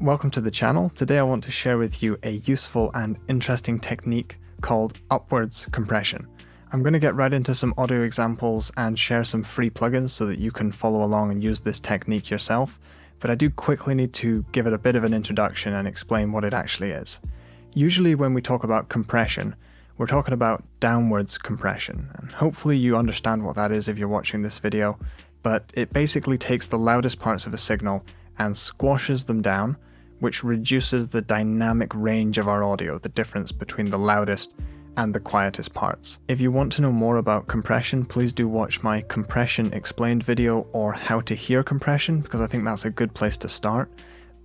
Welcome to the channel. Today I want to share with you a useful and interesting technique called upwards compression. I'm going to get right into some audio examples and share some free plugins so that you can follow along and use this technique yourself, but I do quickly need to give it a bit of an introduction and explain what it actually is. Usually when we talk about compression, we're talking about downwards compression, and hopefully you understand what that is if you're watching this video, but it basically takes the loudest parts of a signal and squashes them down, which reduces the dynamic range of our audio, the difference between the loudest and the quietest parts. If you want to know more about compression, please do watch my compression explained video or how to hear compression, because I think that's a good place to start.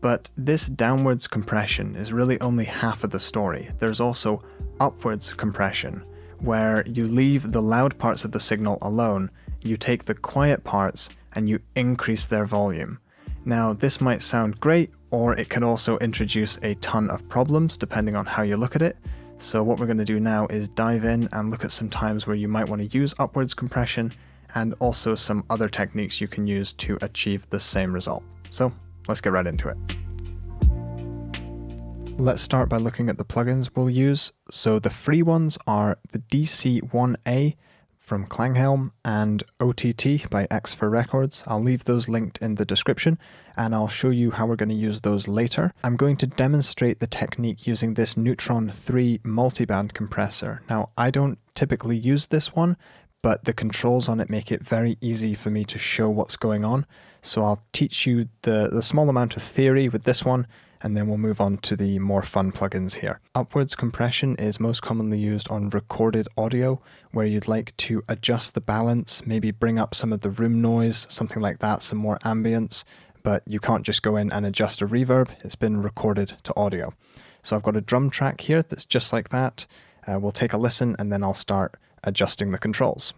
But this downwards compression is really only half of the story. There's also upwards compression, where you leave the loud parts of the signal alone, you take the quiet parts and you increase their volume. Now, this might sound great, or it can also introduce a ton of problems depending on how you look at it. So what we're going to do now is dive in and look at some times where you might want to use upwards compression, and also some other techniques you can use to achieve the same result. So let's get right into it. Let's start by looking at the plugins we'll use. So the free ones are the DC1A from Klanghelm and OTT by X4 Records. I'll leave those linked in the description, and I'll show you how we're going to use those later. I'm going to demonstrate the technique using this Neutron 3 multiband compressor. Now, I don't typically use this one, but the controls on it make it very easy for me to show what's going on. So I'll teach you the small amount of theory with this one, and then we'll move on to the more fun plugins here. Upwards compression is most commonly used on recorded audio, where you'd like to adjust the balance, maybe bring up some of the room noise, something like that, some more ambience, but you can't just go in and adjust a reverb. It's been recorded to audio. So I've got a drum track here that's just like that. We'll take a listen and then I'll start adjusting the controls.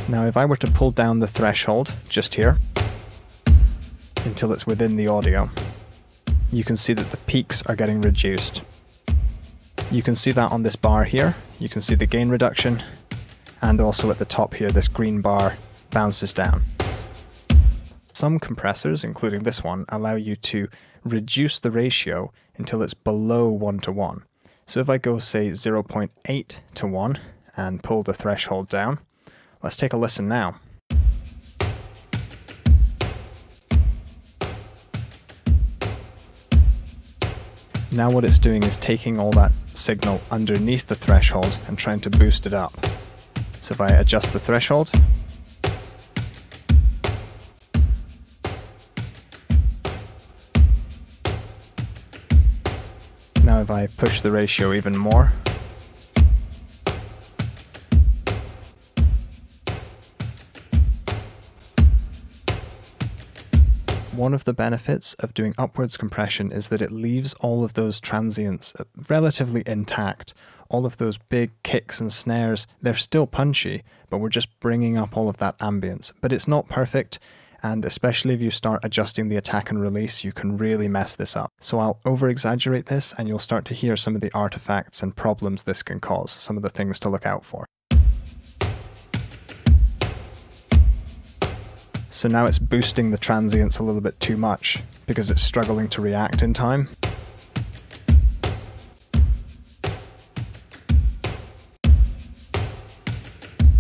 Now, if I were to pull down the threshold just here until it's within the audio, you can see that the peaks are getting reduced. You can see that on this bar here. You can see the gain reduction, and also at the top here, this green bar bounces down. Some compressors, including this one, allow you to reduce the ratio until it's below 1:1. So if I go, say, 0.8 to 1 and pull the threshold down, let's take a listen now. Now what it's doing is taking all that signal underneath the threshold and trying to boost it up. So if I adjust the threshold, now if I push the ratio even more, one of the benefits of doing upwards compression is that it leaves all of those transients relatively intact. All of those big kicks and snares, they're still punchy, but we're just bringing up all of that ambience. But it's not perfect, and especially if you start adjusting the attack and release, you can really mess this up. So I'll over-exaggerate this, and you'll start to hear some of the artifacts and problems this can cause, some of the things to look out for. So now it's boosting the transients a little bit too much because it's struggling to react in time.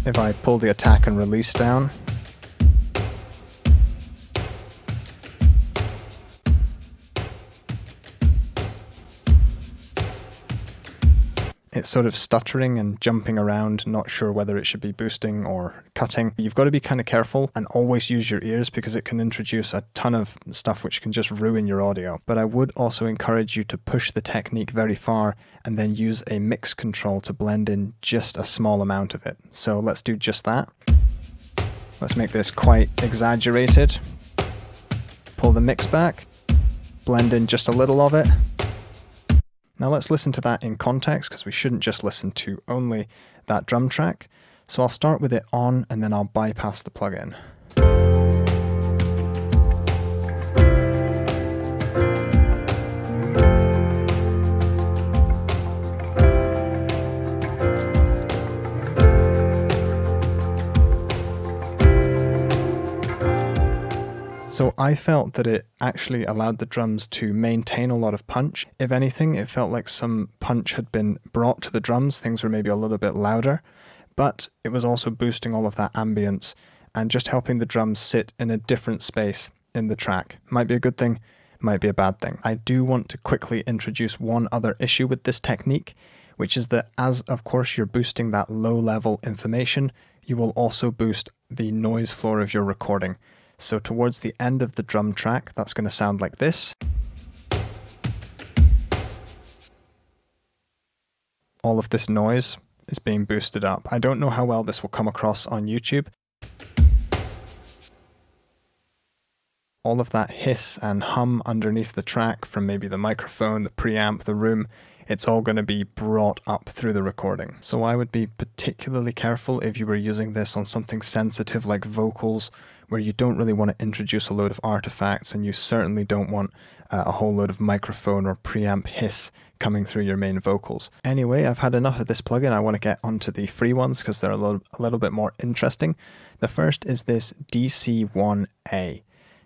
If I pull the attack and release down, it's sort of stuttering and jumping around, not sure whether it should be boosting or cutting. You've got to be kind of careful and always use your ears, because it can introduce a ton of stuff which can just ruin your audio. But I would also encourage you to push the technique very far and then use a mix control to blend in just a small amount of it. So let's do just that. Let's make this quite exaggerated. Pull the mix back, blend in just a little of it. Now let's listen to that in context, because we shouldn't just listen to only that drum track. So I'll start with it on, and then I'll bypass the plugin. So I felt that it actually allowed the drums to maintain a lot of punch. If anything, it felt like some punch had been brought to the drums. Things were maybe a little bit louder, but it was also boosting all of that ambience and just helping the drums sit in a different space in the track. Might be a good thing, might be a bad thing. I do want to quickly introduce one other issue with this technique, which is that as, of course, you're boosting that low-level information, you will also boost the noise floor of your recording. So towards the end of the drum track, that's going to sound like this. All of this noise is being boosted up. I don't know how well this will come across on YouTube. All of that hiss and hum underneath the track from maybe the microphone, the preamp, the room, it's all going to be brought up through the recording. So I would be particularly careful if you were using this on something sensitive like vocals, where you don't really want to introduce a load of artifacts, and you certainly don't want a whole load of microphone or preamp hiss coming through your main vocals. Anyway, I've had enough of this plugin. I want to get onto the free ones because they're a little bit more interesting. The first is this DC1A.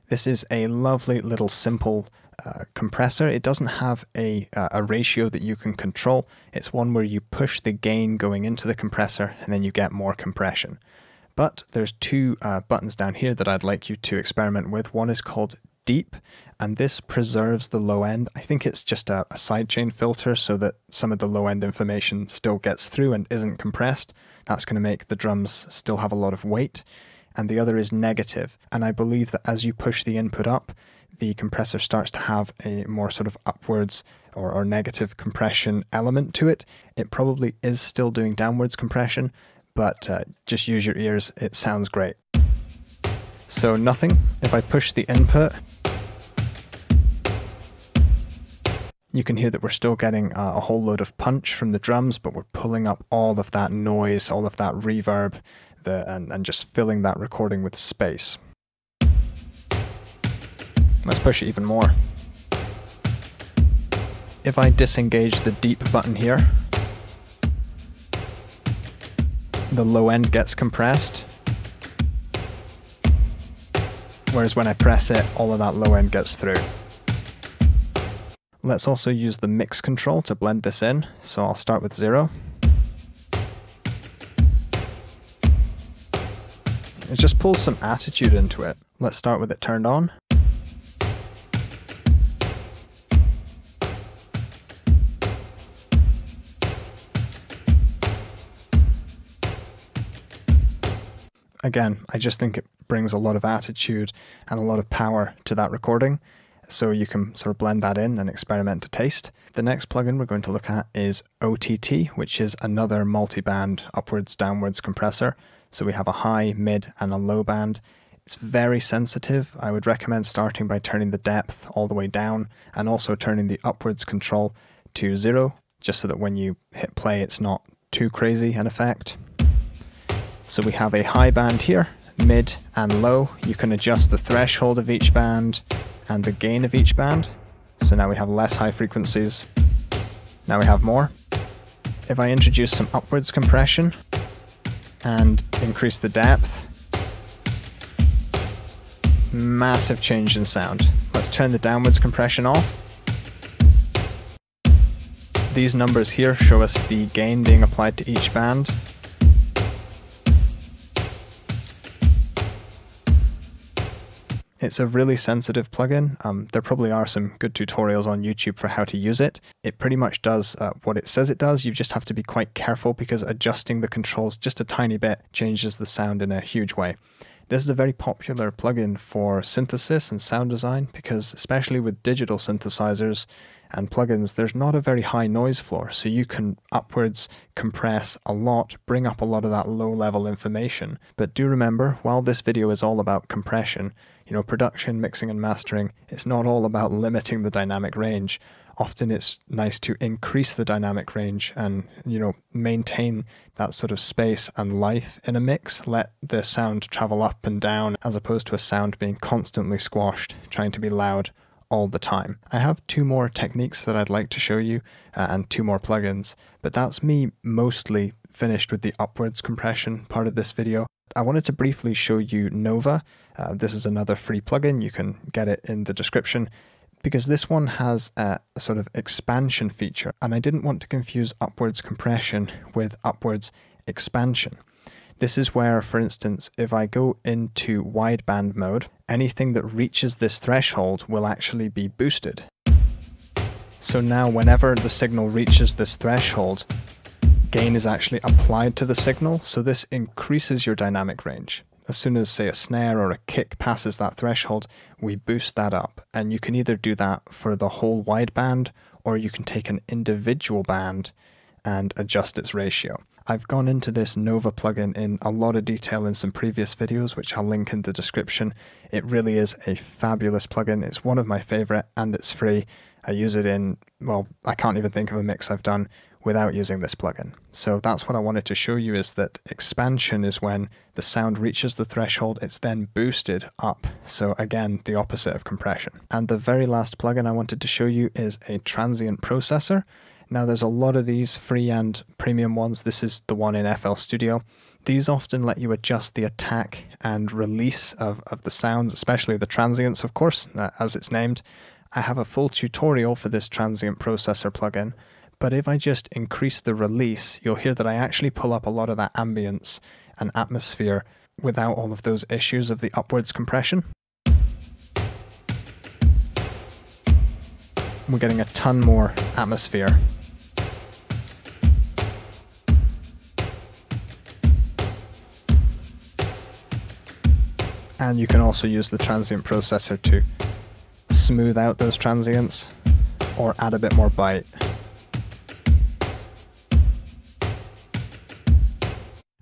This is a lovely little simple compressor. It doesn't have a ratio that you can control. It's one where you push the gain going into the compressor and then you get more compression. But there's two buttons down here that I'd like you to experiment with. One is called Deep, and this preserves the low end. I think it's just a sidechain filter so that some of the low end information still gets through and isn't compressed. That's going to make the drums still have a lot of weight. And the other is Negative, and I believe that as you push the input up, the compressor starts to have a more sort of upwards or negative compression element to it. It probably is still doing downwards compression, but just use your ears, it sounds great. So nothing. If I push the input, you can hear that we're still getting a whole load of punch from the drums, but we're pulling up all of that noise, all of that reverb, and just filling that recording with space. Let's push it even more. If I disengage the deep button here, the low end gets compressed, whereas when I press it, all of that low end gets through. Let's also use the mix control to blend this in, so I'll start with 0. It just pulls some attitude into it. Let's start with it turned on. Again, I just think it brings a lot of attitude and a lot of power to that recording, so you can sort of blend that in and experiment to taste. The next plugin we're going to look at is OTT, which is another multi-band upwards downwards compressor. So we have a high, mid, and a low band. It's very sensitive. I would recommend starting by turning the depth all the way down and also turning the upwards control to 0, just so that when you hit play it's not too crazy an effect. So we have a high band here, mid and low. You can adjust the threshold of each band and the gain of each band. So now we have less high frequencies. Now we have more. If I introduce some upwards compression and increase the depth, massive change in sound. Let's turn the downwards compression off. These numbers here show us the gain being applied to each band. It's a really sensitive plugin. There probably are some good tutorials on YouTube for how to use it. It pretty much does what it says it does. You just have to be quite careful because adjusting the controls just a tiny bit changes the sound in a huge way. This is a very popular plugin for synthesis and sound design because, especially with digital synthesizers and plugins, there's not a very high noise floor, so you can upwards compress a lot, bring up a lot of that low-level information. But do remember, while this video is all about compression, production, mixing and mastering, it's not all about limiting the dynamic range. Often it's nice to increase the dynamic range and, maintain that sort of space and life in a mix. Let the sound travel up and down as opposed to a sound being constantly squashed, trying to be loud all the time. I have 2 more techniques that I'd like to show you and 2 more plugins, but that's me mostly finished with the upwards compression part of this video. I wanted to briefly show you Nova. This is another free plugin. You can get it in the description, because this one has a sort of expansion feature, and I didn't want to confuse upwards compression with upwards expansion. This is where, for instance, if I go into wideband mode, anything that reaches this threshold will actually be boosted. So now whenever the signal reaches this threshold, gain is actually applied to the signal, so this increases your dynamic range. As soon as, say, a snare or a kick passes that threshold, we boost that up. And you can either do that for the whole wideband, or you can take an individual band and adjust its ratio. I've gone into this Nova plugin in a lot of detail in some previous videos, which I'll link in the description. It really is a fabulous plugin. It's one of my favorite, and it's free. I use it in, well, I can't even think of a mix I've done without using this plugin. So that's what I wanted to show you, is that expansion is when the sound reaches the threshold, it's then boosted up. So again, the opposite of compression. And the very last plugin I wanted to show you is a Transient Processor. Now there's a lot of these free and premium ones. This is the one in FL Studio. These often let you adjust the attack and release of the sounds, especially the transients, of course, as it's named. I have a full tutorial for this Transient Processor plugin. But if I just increase the release, you'll hear that I actually pull up a lot of that ambience and atmosphere without all of those issues of the upwards compression. We're getting a ton more atmosphere. And you can also use the Transient Processor to smooth out those transients or add a bit more bite.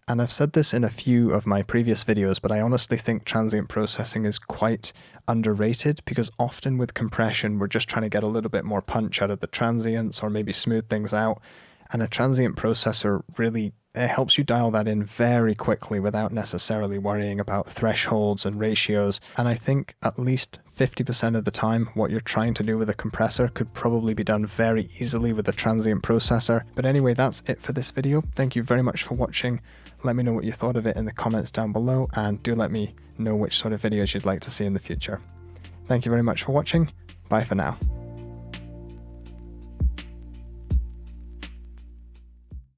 And I've said this in a few of my previous videos, but I honestly think transient processing is quite underrated, because often with compression, we're just trying to get a little bit more punch out of the transients or maybe smooth things out. And a transient processor really, it helps you dial that in very quickly without necessarily worrying about thresholds and ratios. And I think at least 50% of the time, what you're trying to do with a compressor could probably be done very easily with a transient processor. But anyway, that's it for this video. Thank you very much for watching. Let me know what you thought of it in the comments down below, and do let me know which sort of videos you'd like to see in the future. Thank you very much for watching. Bye for now.